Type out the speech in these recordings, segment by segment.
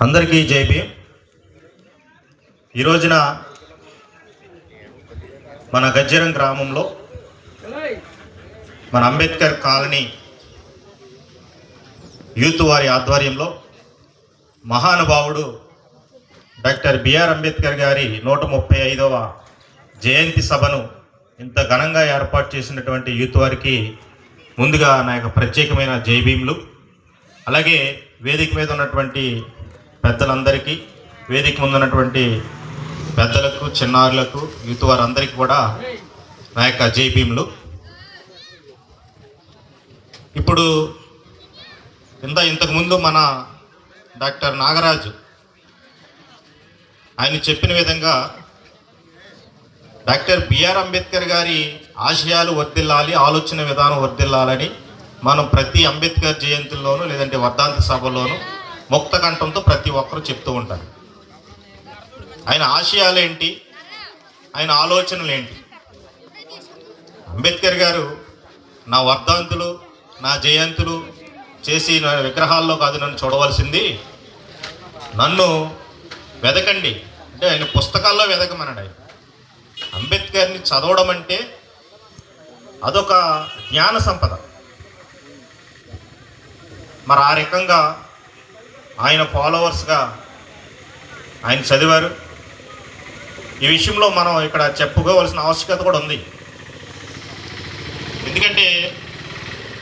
అందరికీ జై భీమ్. ఈ రోజున మన గజ్జరం గ్రామంలో మన అంబేద్కర్ కాలనీ యూత్ వారి ఆధ్వర్యంలో మహానుభావుడు డాక్టర్ బిఆర్ అంబేద్కర్ గారి 135వ జయంతి సభను ఇంత ఘనంగా ఏర్పాటు చేసినటువంటి యూత్ వారికి ముందుగా నా యొక్క ప్రత్యేకమైన జై భీమ్లు. అలాగే వేదిక మీద ఉన్నటువంటి పెద్దలందరికీ, వేదిక ముందు ఉన్నటువంటి పెద్దలకు, చిన్నారులకు, యూత్ వారందరికీ కూడా నా యొక్క జై భీమ్లు. ఇప్పుడు ఇంతకుముందు మన డాక్టర్ నాగరాజు ఆయన చెప్పిన విధంగా డాక్టర్ బిఆర్ అంబేద్కర్ గారి ఆశయాలు వర్ధిల్లాలి, ఆలోచన విధానం వర్ధిల్లాలని మనం ప్రతి అంబేద్కర్ జయంతుల్లోనూ లేదంటే వర్ధంతి సభలోనూ ముక్త కంఠంతో ప్రతి ఒక్కరూ చెప్తూ ఉంటారు. ఆయన ఆశయాలు ఏంటి, ఆయన ఆలోచనలు ఏంటి. అంబేద్కర్ గారు నా వర్ధంతులు, నా జయంతులు చేసి నా విగ్రహాల్లో కాదు నన్ను చూడవలసింది, నన్ను వెదకండి అంటే ఆయన పుస్తకాల్లో వెదకమన్నాడు. ఆయన అంబేద్కర్ని చదవడం అంటే అదొక జ్ఞాన సంపద. మరి ఆ రకంగా ఆయన ఫాలోవర్స్గా ఆయన చదివారు. ఈ విషయంలో మనం ఇక్కడ చెప్పుకోవాల్సిన ఆవశ్యకత కూడా ఉంది. ఎందుకంటే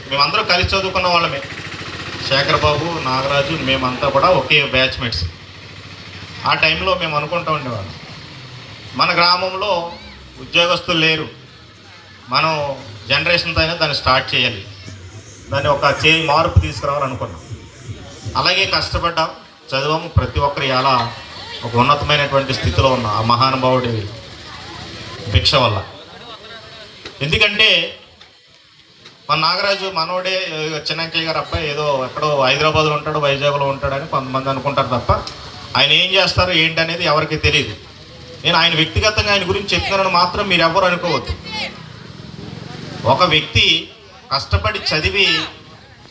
మేమందరం కలిసి చదువుకున్న వాళ్ళమే. శేఖర్ బాబు, నాగరాజు, మేమంతా కూడా ఒకే బ్యాచ్మేట్స్. ఆ టైంలో మేము అనుకుంటూ ఉండేవాళ్ళం, మన గ్రామంలో ఉద్యోగస్తులు లేరు, మనం జనరేషన్తో అయినా దాన్ని స్టార్ట్ చేయాలి, దాన్ని ఒక మార్పు తీసుకురావాలనుకున్నాం. అలాగే కష్టపడ్డాం, చదివాము. ప్రతి ఒక్కరు ఇలా ఒక ఉన్నతమైనటువంటి స్థితిలో ఉన్న ఆ మహానుభావుడి భిక్ష వల్ల. ఎందుకంటే మన నాగరాజు మనోడే, చిన్నంకయ్య గారు అబ్బాయి ఏదో ఎక్కడో హైదరాబాద్లో ఉంటాడు, వైజాగ్లో ఉంటాడని కొంతమంది అనుకుంటారు తప్ప ఆయన ఏం చేస్తారు ఏంటి అనేది ఎవరికి తెలియదు. నేను ఆయన వ్యక్తిగతంగా ఆయన గురించి చెప్తున్నానని మాత్రం మీరు ఎవరు అనుకోవద్దు. ఒక వ్యక్తి కష్టపడి చదివి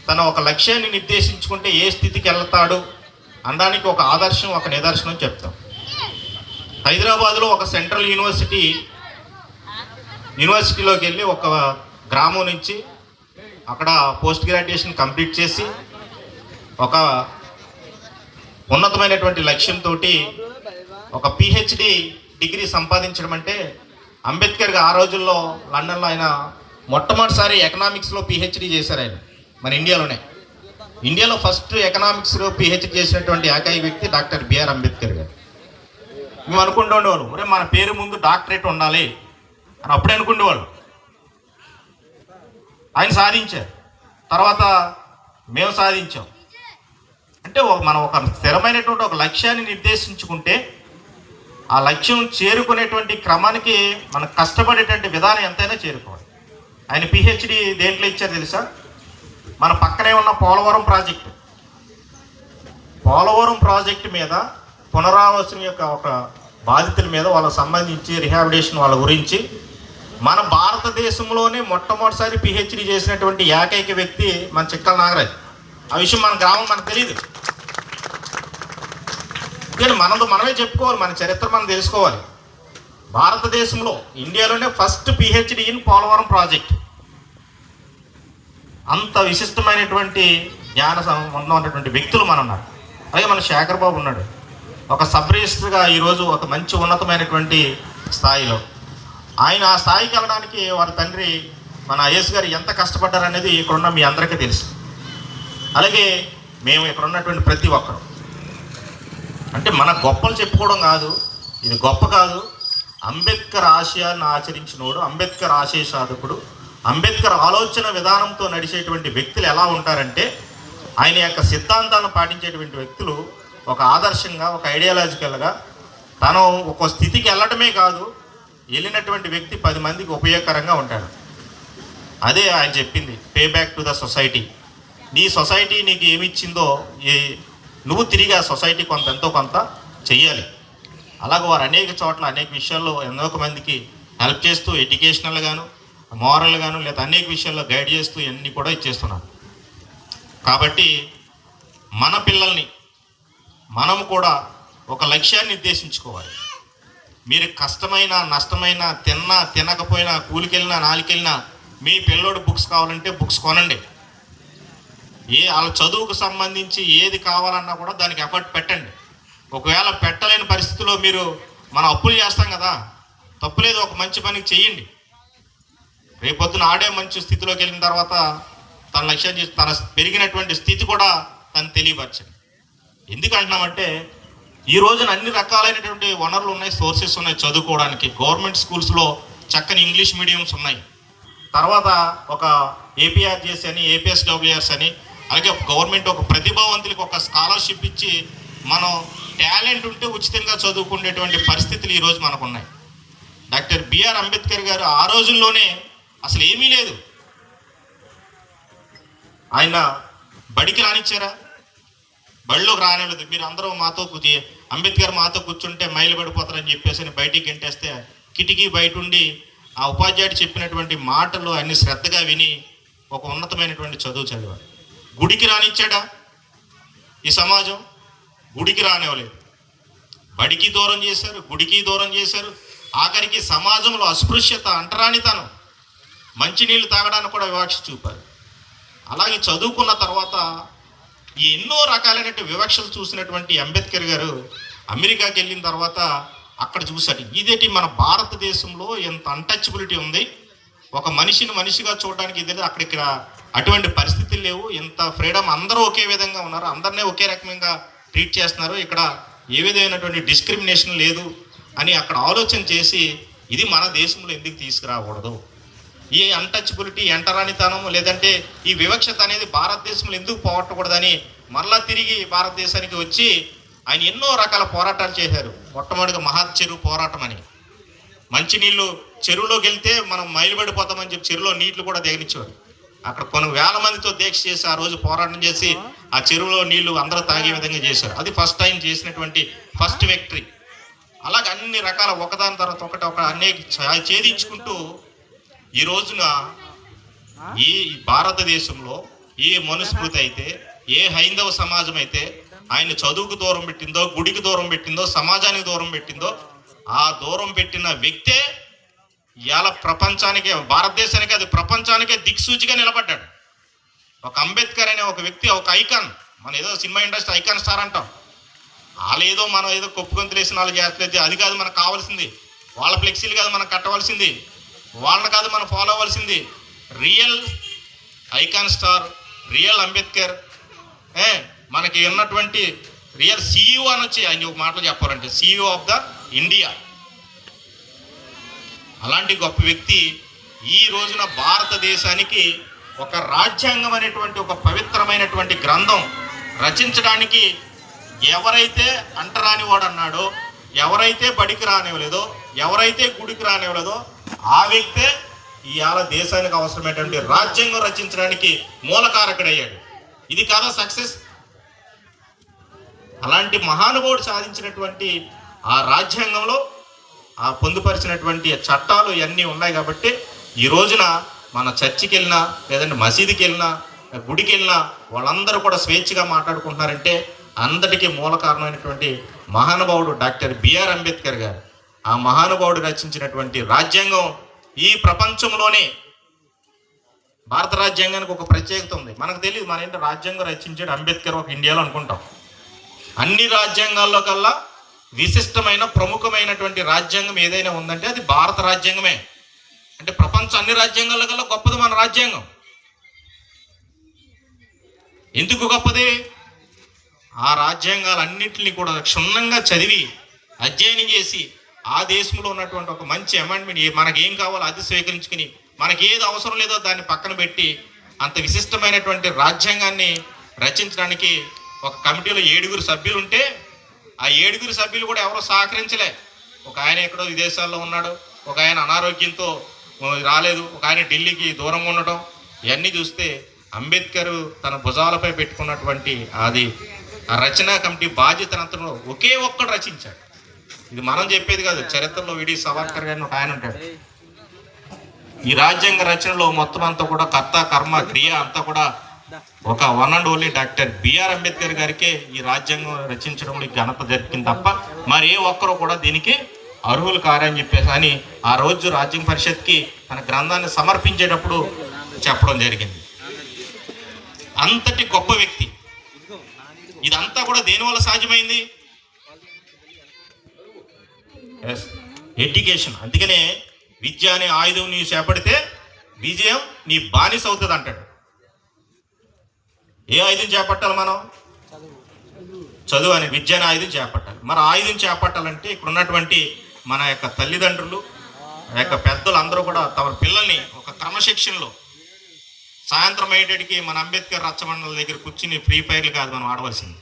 తన ఒక లక్ష్యాన్ని నిర్దేశించుకుంటే ఏ స్థితికి వెళ్తాడు అనడానికి ఒక ఆదర్శం, ఒక నిదర్శనం చెప్తాం. హైదరాబాద్లో ఒక సెంట్రల్ యూనివర్సిటీలోకి వెళ్ళి ఒక గ్రామం నుంచి అక్కడ పోస్ట్ గ్రాడ్యుయేషన్ కంప్లీట్ చేసి ఒక ఉన్నతమైనటువంటి లక్ష్యంతో ఒక పిహెచ్డి డిగ్రీ సంపాదించడం అంటే అంబేద్కర్ ఆ రోజుల్లో లండన్లో ఆయన మొట్టమొదటిసారి ఎకనామిక్స్లో పిహెచ్డి చేశారు. ఆయన మన ఇండియాలో ఫస్ట్ ఎకనామిక్స్లో పిహెచ్డి చేసినటువంటి ఏకైక వ్యక్తి డాక్టర్ బిఆర్ అంబేద్కర్ గారు. మేము అనుకుంటూ ఉండేవాళ్ళు, ఒరే మన పేరు ముందు డాక్టరేట్ ఉండాలి అని అప్పుడే అనుకునేవాళ్ళు. ఆయన సాధించారు, తర్వాత మేము సాధించాం. అంటే మనం ఒక స్థిరమైనటువంటి ఒక లక్ష్యాన్ని నిర్దేశించుకుంటే ఆ లక్ష్యం చేరుకునేటువంటి క్రమానికి మనం కష్టపడేటువంటి విధానం ఎంతైనా చేరుకోవాలి. ఆయన పిహెచ్డి దేంట్లో ఇచ్చారు తెలుసా? మన పక్కనే ఉన్న పోలవరం ప్రాజెక్టు మీద, పునరావాసం యొక్క ఒక బాధితుల మీద, వాళ్ళకి సంబంధించి రిహాబిలిటేషన్ వాళ్ళ గురించి మన భారతదేశంలోనే మొట్టమొదటిసారి పిహెచ్డి చేసినటువంటి ఏకైక వ్యక్తి మన చిక్కల నాగరాజు. ఆ విషయం మన గ్రామం మనకు తెలియదు. కానీ మనమే చెప్పుకోవాలి, మన చరిత్ర మనం తెలుసుకోవాలి. భారతదేశంలో, ఇండియాలోనే first PhD in Polavaram project. అంత విశిష్టమైనటువంటి జ్ఞాన సంబంధం ఉన్నటువంటి వ్యక్తులు మనం ఉన్నారు. అలాగే మన శేఖర్ బాబు ఉన్నాడు, ఒక సబ్ రిజిస్టర్గా ఈరోజు ఒక మంచి ఉన్నతమైనటువంటి స్థాయిలో. ఆయన ఆ స్థాయికి వెళ్ళడానికి వారి తండ్రి మన ఐఎస్ గారు ఎంత కష్టపడ్డారనేది ఇక్కడున్న మీ అందరికీ తెలుసు. అలాగే మేము ఇక్కడ ఉన్నటువంటి ప్రతి ఒక్కరు, అంటే మన గొప్పలు చెప్పుకోవడం కాదు, ఇది గొప్ప కాదు. అంబేద్కర్ ఆశయాలను ఆచరించినోడు, అంబేద్కర్ ఆశయ సాధకుడు, అంబేద్కర్ ఆలోచన విధానంతో నడిచేటువంటి వ్యక్తులు ఎలా ఉంటారంటే, ఆయన యొక్క సిద్ధాంతాలను పాటించేటువంటి వ్యక్తులు ఒక ఆదర్శంగా, ఒక ఐడియాలజికల్గా తను ఒక స్థితికి వెళ్ళడమే కాదు, వెళ్ళినటువంటి వ్యక్తి 10 మందికి ఉపయోగకరంగా ఉంటాడు. అదే ఆయన చెప్పింది, pay back to the society. నీ సొసైటీ నీకు ఏమిచ్చిందో నువ్వు తిరిగి ఆ సొసైటీ ఎంతో కొంత చెయ్యాలి. అలాగే వారు అనేక చోట్ల అనేక విషయాల్లో ఎంతో మందికి హెల్ప్ చేస్తూ, ఎడ్యుకేషనల్ గాను, మోరల్ గాను, లేదా అనేక విషయాల్లో గైడ్ చేస్తూ ఇవన్నీ కూడా ఇచ్చేస్తున్నారు. కాబట్టి మన పిల్లల్ని మనం కూడా ఒక లక్ష్యాన్ని నిర్దేశించుకోవాలి. మీరు కష్టమైన నష్టమైన తిన్నా తినకపోయినా కూలికెళ్ళినా నాలుకెళ్ళినా మీ పిల్లోడు బుక్స్ కావాలంటే బుక్స్ కొనండి. వాళ్ళ చదువుకు సంబంధించి ఏది కావాలన్నా కూడా దానికి ఎఫర్ట్ పెట్టండి. ఒకవేళ పెట్టలేని పరిస్థితిలో మనం అప్పులు చేస్తాం కదా, తప్పులేదు, ఒక మంచి పనికి చెయ్యండి. రేపొద్దున ఆడే మంచి స్థితిలోకి వెళ్ళిన తర్వాత తన లక్ష్యం చేసి తన పెరిగినటువంటి స్థితి కూడా తను తెలియపరచండి. ఎందుకు అంటున్నామంటే ఈ రోజున అన్ని రకాలైనటువంటి వనరులు ఉన్నాయి, సోర్సెస్ ఉన్నాయి చదువుకోవడానికి. గవర్నమెంట్ స్కూల్స్లో చక్కని ఇంగ్లీష్ మీడియంస్ ఉన్నాయి. తర్వాత ఒక ఏపీఆర్జీఎస్ అని, ఏపీఎస్డబ్ల్యూఎస్ అని, అలాగే గవర్నమెంట్ ఒక ప్రతిభావంతులకు ఒక స్కాలర్షిప్ ఇచ్చి మనం టాలెంట్ ఉంటే ఉచితంగా చదువుకునేటువంటి పరిస్థితులు ఈరోజు మనకు ఉన్నాయి. డాక్టర్ బిఆర్ అంబేద్కర్ గారు ఆ రోజుల్లోనే అసలు ఏమీ లేదు, ఆయన బడికి రానిచ్చారా? బడిలోకి రానివ్వలేదు. మీరు అందరూ అంబేద్కర్ మాతో కూర్చుంటే మైలు పడిపోతారని చెప్పేసి బయటికి గంటేస్తే కిటికీ బయట ఉండి ఆ ఉపాధ్యాయుడు చెప్పినటువంటి మాటలు అన్ని శ్రద్ధగా విని ఒక ఉన్నతమైనటువంటి చదువు చదివారు. గుడికి రానిచ్చాడా ఈ సమాజం? గుడికి రానివ్వలేదు. బడికి దూరం చేశారు, గుడికి దూరం చేశారు. ఆఖరికి సమాజంలో అస్పృశ్యత, అంటరానితనం, మంచినీళ్ళు తాగడానికి కూడా వివక్ష చూపారు. అలాగే చదువుకున్న తర్వాత ఎన్నో రకాలైనటువంటి వివక్షలు చూసినటువంటి అంబేద్కర్ గారు అమెరికాకి వెళ్ళిన తర్వాత అక్కడ చూశాడు, ఇదేంటి మన భారతదేశంలో ఎంత అన్టచబిలిటీ ఉంది, ఒక మనిషిని మనిషిగా చూడడానికి ఇది ఇక్కడ అటువంటి పరిస్థితులు లేవు, ఎంత ఫ్రీడమ్, అందరూ ఒకే విధంగా ఉన్నారు, అందరినీ ఒకే రకంగా ట్రీట్ చేస్తున్నారు, ఇక్కడ ఏ విధమైనటువంటి డిస్క్రిమినేషన్ లేదు అని అక్కడ ఆలోచన చేసి ఇది మన దేశంలో ఎందుకు తీసుకురాకూడదు, ఈ అన్టచబిలిటీ, ఎంటరానితనం లేదంటే ఈ వివక్షత అనేది భారతదేశంలో ఎందుకు పోగొట్టకూడదని మరలా తిరిగి భారతదేశానికి వచ్చి ఆయన ఎన్నో రకాల పోరాటాలు చేశారు. మొట్టమొదటిగా మహత్ చెరువు పోరాటం అని, మంచినీళ్ళు చెరువులోకి వెళ్తే మనం మైలుపడిపోతామని చెప్పి చెరువులో నీళ్లు కూడా దిగనిచ్చేవారు. అక్కడ కొన్ని వేల మందితో దీక్ష చేసి ఆ రోజు పోరాటం చేసి ఆ చెరువులో నీళ్లు అందరూ తాగే విధంగా చేశారు. అది ఫస్ట్ టైం చేసినటువంటి ఫస్ట్ విక్టరీ. అలాగే అన్ని రకాల ఒకదాని తర్వాత ఒకటి అనేక ఛేదించుకుంటూ ఈ రోజున ఈ భారతదేశంలో ఏ మనుస్మృతి అయితే, ఏ హైందవ సమాజం అయితే ఆయన చదువుకు దూరం పెట్టిందో, గుడికి దూరం పెట్టిందో, సమాజానికి దూరం పెట్టిందో, ఆ దూరం పెట్టిన వ్యక్తే ఇవాళ ప్రపంచానికి, భారతదేశానికి, అది ప్రపంచానికే దిక్సూచిగా నిలబడ్డాడు. ఒక అంబేద్కర్ అనే ఒక వ్యక్తి, ఒక ఐకాన్. మన ఏదో సినిమా ఇండస్ట్రీ ఐకాన్ స్టార్ అంటాం, వాళ్ళు ఏదో మనం ఏదో కొప్పుకొని తెలిసిన వాళ్ళు చేస్తలేదు. అది కాదు మనకు కావాల్సింది, వాళ్ళ ఫ్లెక్సీలు కాదు మనం కట్టవలసింది, వాళ్ళని కాదు మనం ఫాలో అవ్వాల్సింది. Real icon star, real Ambedkar, మనకి ఉన్నటువంటి రియల్ సిఇఓ అని వచ్చి ఆయన ఒక మాటలు చెప్పాలంటే సిఇఓ ఆఫ్ ద ఇండియా. అలాంటి గొప్ప వ్యక్తి ఈ రోజున భారతదేశానికి ఒక రాజ్యాంగం అనేటువంటి ఒక పవిత్రమైనటువంటి గ్రంథం రచించడానికి ఎవరైతే అంటరాని వాడు అన్నాడో, ఎవరైతే బడికి రానివ్వలేదో, ఎవరైతే గుడికి రానివ్వలేదో ఆ వ్యక్తే ఇవాళ దేశానికి అవసరమైనటువంటి రాజ్యాంగం రచించడానికి మూలకారకుడయ్యాడు. ఇది కాదా సక్సెస్? అలాంటి మహానుభావుడు సాధించినటువంటి ఆ రాజ్యాంగంలో ఆ పొందుపరిచినటువంటి చట్టాలు ఇవన్నీ ఉన్నాయి కాబట్టి ఈ రోజున మన చర్చికి వెళ్ళినా, లేదంటే మసీదుకి వెళ్ళినా, గుడికి వెళ్ళినా వాళ్ళందరూ కూడా స్వేచ్ఛగా మాట్లాడుకుంటున్నారంటే అందరికీ మూల కారణమైనటువంటి మహానుభావుడు డాక్టర్ బిఆర్ అంబేద్కర్ గారు. ఆ మహానుభావుడు రచించినటువంటి రాజ్యాంగం ఈ ప్రపంచంలోనే, భారత రాజ్యాంగానికి ఒక ప్రత్యేకత ఉంది. మనకు తెలియదు, మన ఏంటో రాజ్యాంగం రచించాడు అంబేద్కర్ ఒక ఇండియాలో అనుకుంటాం. అన్ని రాజ్యాంగాల్లో కల్లా విశిష్టమైన ప్రముఖమైనటువంటి రాజ్యాంగం ఏదైనా ఉందంటే అది భారత రాజ్యాంగమే. అంటే ప్రపంచ అన్ని రాజ్యాంగాల్లో కల్లా గొప్పది మన రాజ్యాంగం. ఎందుకు గొప్పది? ఆ రాజ్యాంగాలన్నింటినీ కూడా క్షుణ్ణంగా చదివి అధ్యయనం చేసి ఆ దేశంలో ఉన్నటువంటి ఒక మంచి అమెండ్మెంట్, మనకి ఏం కావాలో అది స్వీకరించుకుని, మనకి ఏది అవసరం లేదో దాన్ని పక్కన పెట్టి అంత విశిష్టమైనటువంటి రాజ్యాంగాన్ని రచించడానికి ఒక కమిటీలో 7 సభ్యులు ఉంటే ఆ 7 సభ్యులు కూడా ఎవరో సహకరించలే. ఒక ఆయన ఎక్కడో విదేశాల్లో ఉన్నాడు, ఒక ఆయన అనారోగ్యంతో రాలేదు, ఒక ఆయన ఢిల్లీకి దూరంగా ఉండటం, ఇవన్నీ చూస్తే అంబేద్కర్ తన భుజాలపై పెట్టుకున్నటువంటి అది ఆ రచనా కమిటీ బాధ్యతనంతలో ఒకే ఒక్కడు రచించాడు. ఇది మనం చెప్పేది కాదు, చరిత్రలో విడి సవర్కర్ గారిని ఒక ఆయన ఉంటాడు. ఈ రాజ్యాంగ రచనలో మొత్తం అంతా కూడా కర్త కర్మ క్రియ అంతా కూడా ఒక one and only doctor B R Ambedkar గారికే ఈ రాజ్యాంగం రచించడంలో ఘనత దొరికింది తప్ప మరి ఏ ఒక్కరూ కూడా దీనికి అర్హులు కారని చెప్పేసి అని ఆ రోజు రాజ్యాంగ పరిషత్కి తన గ్రంథాన్ని సమర్పించేటప్పుడు చెప్పడం జరిగింది. అంతటి గొప్ప వ్యక్తి. ఇదంతా కూడా దేనివల్ల సాధ్యమైంది? ఎడ్యుకేషన్. అందుకనే విద్య అనే ఆయుధం నీవు చేపడితే విజయం నీ బానిస అవుతుంది అంటాడు. ఏ ఆయుధం చేపట్టాలి మనం? చదువు అనే విద్య అనే ఆయుధం చేపట్టాలి. మరి ఆయుధం చేపట్టాలంటే ఇక్కడ ఉన్నటువంటి మన యొక్క తల్లిదండ్రులు, యొక్క పెద్దలు అందరూ కూడా తమ పిల్లల్ని ఒక క్రమశిక్షణలో సాయంత్రం అయ్యేటడికి మన అంబేద్కర్ రచ్చబండల దగ్గర కూర్చుని ఫ్రీ ఫైర్లు కాదు మనం ఆడవలసింది.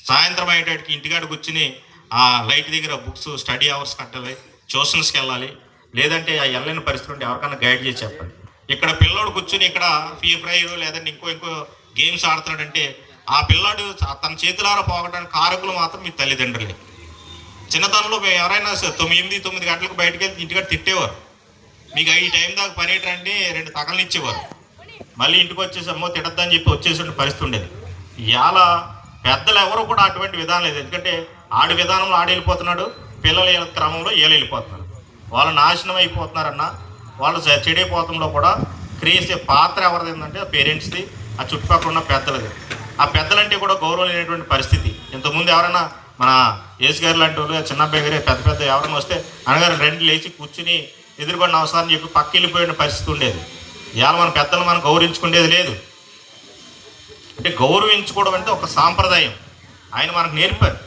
సాయంత్రం అయ్యేటడికి ఇంటికాడ కూర్చుని ఆ లైట్ దగ్గర బుక్స్ స్టడీ అవర్స్ కట్టాలి, ట్యూషన్స్కి వెళ్ళాలి. లేదంటే ఆ వెళ్ళని పరిస్థితి ఉంటే ఎవరికైనా గైడ్ చేసి చెప్పండి. ఇక్కడ పిల్లోడు కూర్చుని ఇక్కడ ఫ్రీ ఫైర్ లేదంటే ఇంకో గేమ్స్ ఆడుతున్నాడంటే ఆ పిల్లాడు తన చేతులారా పోగడానికి కారకులు మాత్రం మీ తల్లిదండ్రులే. చిన్నతనంలో మేము ఎవరైనా 9 గంటలకు బయటకు వెళ్తే ఇంటికాడ తిట్టేవారు. మీకు ఈ టైం దాకా పని ఏంటంటే 2 తగలు ఇచ్చేవారు. మళ్ళీ ఇంటికి వచ్చేసి అమ్మో తిడద్దని చెప్పి వచ్చేసే పరిస్థితి ఉండేది. ఇవాళ పెద్దలు ఎవరు కూడా అటువంటి విధానం లేదు. ఎందుకంటే ఆడి విధానంలో ఆడి వెళ్ళిపోతున్నాడు, పిల్లల క్రమంలో ఏళ్ళు వెళ్ళిపోతున్నారు. వాళ్ళు నాశనం అయిపోతున్నారన్న, వాళ్ళు చెడైపోతంలో కూడా క్రియేసే పాత్ర ఎవరిది ఏంటంటే పేరెంట్స్ది, ఆ చుట్టుపక్కల ఉన్న పెద్దలది. ఆ పెద్దలంటే కూడా గౌరవం లేనటువంటి పరిస్థితి. ఇంతకుముందు ఎవరైనా మన యేసు గారు లాంటి వాళ్ళు, చిన్నబ్బాయి గారు, పెద్ద ఎవరైనా వస్తే అనగారు రెండు లేచి కూర్చుని ఎదురుబడిన అవసరాన్ని చెప్పి పక్క వెళ్ళిపోయిన పరిస్థితి ఉండేది. ఇవాళ మన పెద్దలు మనం గౌరవించుకునేది లేదు. అంటే గౌరవించుకోవడం అంటే ఒక సాంప్రదాయం, ఆయన మనకు నేర్పారు.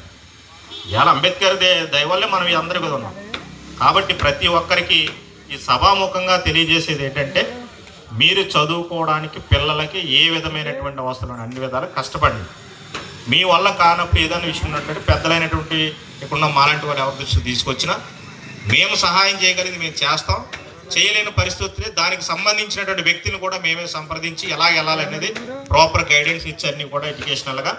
ఇవాళ అంబేద్కర్ దయవల్లే మనం అందరూ కదా ఉన్నాం. కాబట్టి ప్రతి ఒక్కరికి ఈ సభాముఖంగా తెలియజేసేది ఏంటంటే మీరు చదువుకోవడానికి పిల్లలకి ఏ విధమైనటువంటి అవసరం అన్ని విధాలు కష్టపడండి. మీ వల్ల కానప్పుడు ఏదైనా విషయం ఉన్నటువంటి పెద్దలైనటువంటి ఇక్కడ మాలాంటి వాళ్ళు ఎవరి దృష్టికి తీసుకొచ్చినా మేము సహాయం చేయగలిగింది మేము చేస్తాం. చేయలేని పరిస్థితులే దానికి సంబంధించినటువంటి వ్యక్తిని కూడా మేమే సంప్రదించి ఎలా వెళ్ళాలనేది ప్రాపర్ గైడెన్స్ ఇచ్చి అన్నీ కూడా ఎడ్యుకేషనల్గా.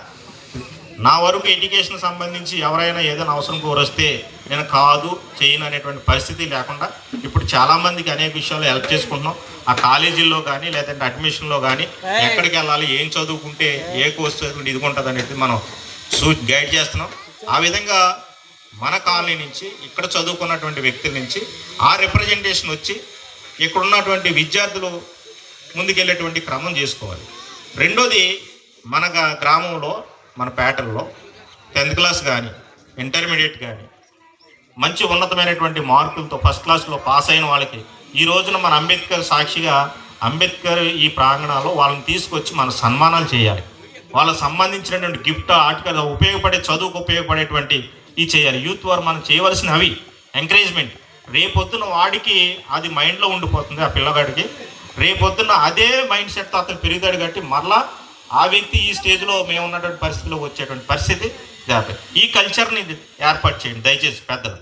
నా వరకు ఎడ్యుకేషన్ సంబంధించి ఎవరైనా ఏదైనా అవసరం కోరొస్తే నేను కాదు చేయను అనేటువంటి పరిస్థితి లేకుండా ఇప్పుడు చాలామందికి అనేక విషయాలు హెల్ప్ చేసుకుంటున్నాం. ఆ కాలేజీల్లో కానీ లేదంటే అడ్మిషన్లో కానీ ఎక్కడికి వెళ్ళాలి, ఏం చదువుకుంటే ఏ కోర్స్ చదువుకుంటే ఇదిగుంటుంది అనేది మనం గైడ్ చేస్తున్నాం. ఆ విధంగా మన కాలనీ నుంచి ఇక్కడ చదువుకున్నటువంటి వ్యక్తుల నుంచి ఆ రిప్రజెంటేషన్ వచ్చి ఇక్కడ ఉన్నటువంటి విద్యార్థులు ముందుకెళ్ళేటువంటి క్రమం చేసుకోవాలి. రెండోది మన గ్రామంలో మన పేటల్లో 10th క్లాస్ కానీ ఇంటర్మీడియట్ కానీ మంచి ఉన్నతమైనటువంటి మార్కులతో ఫస్ట్ క్లాస్లో పాస్ అయిన వాళ్ళకి ఈ రోజున మన అంబేద్కర్ సాక్షిగా అంబేద్కర్ ఈ ప్రాంగణాల్లో వాళ్ళని తీసుకొచ్చి మన సన్మానాలు చేయాలి. వాళ్ళకి సంబంధించినటువంటి గిఫ్ట్ ఆర్టికల్ ఉపయోగపడే చదువుకు ఉపయోగపడేటువంటి ఇవి చేయాలి. యూత్ వారు మనం చేయవలసిన అవి ఎంకరేజ్మెంట్. రేపొద్దున వాడికి అది మైండ్లో ఉండిపోతుంది. ఆ పిల్లగాడికి రేపొద్దున అదే మైండ్ సెట్తో అతను పెరుగుతాడు. కాబట్టి మరలా ఆ వ్యక్తి ఈ స్టేజ్లో మేము ఉన్నటువంటి పరిస్థితిలో వచ్చేటువంటి పరిస్థితి జాగ్రత్త. ఈ కల్చర్ని ఏర్పాటు చేయండి దయచేసి పెద్దలు.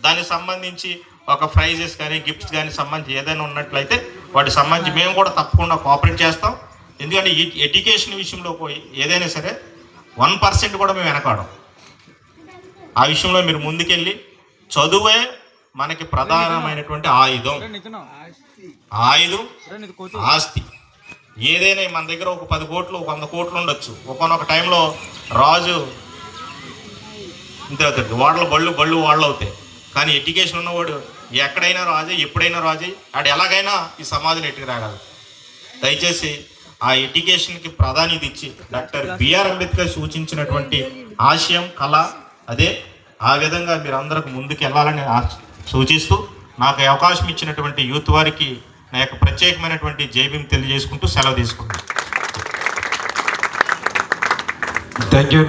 దానికి సంబంధించి ఒక ప్రైజెస్ కానీ గిఫ్ట్స్ కానీ సంబంధించి ఏదైనా ఉన్నట్లయితే వాటికి సంబంధించి మేము కూడా తప్పకుండా కోఆపరేట్ చేస్తాం. ఎందుకంటే ఈ ఎడ్యుకేషన్ విషయంలో ఏదైనా సరే 1% కూడా మేము వెనకాడం. ఆ విషయంలో మీరు ముందుకెళ్ళి చదువే మనకి ప్రధానమైనటువంటి ఆయుధం. ఆస్తి ఏదైనా మన దగ్గర ఒక 10 కోట్లు 100 కోట్లు ఉండొచ్చు. ఒకనొక టైంలో రాజు ఇంతే అవుతుంది, బళ్ళు వాళ్ళు అవుతాయి. కానీ ఎడ్యుకేషన్ ఉన్నవాడు ఎక్కడైనా రాజే, ఎప్పుడైనా రాజే, ఆడు ఎలాగైనా ఈ సమాధిని ఎట్టుకు రాగలరు. దయచేసి ఆ ఎడ్యుకేషన్కి ప్రాధాన్యత ఇచ్చి డాక్టర్ బిఆర్ అంబేద్కర్ సూచించినటువంటి ఆశయం కళ అదే. ఆ విధంగా మీరు అందరికి ముందుకు వెళ్ళాలని సూచిస్తూ నాకు అవకాశం ఇచ్చినటువంటి యూత్ వారికి నా యొక్క ప్రత్యేకమైనటువంటి జైభీం తెలియజేసుకుంటూ సెలవు తీసుకుంటాను. Thank you.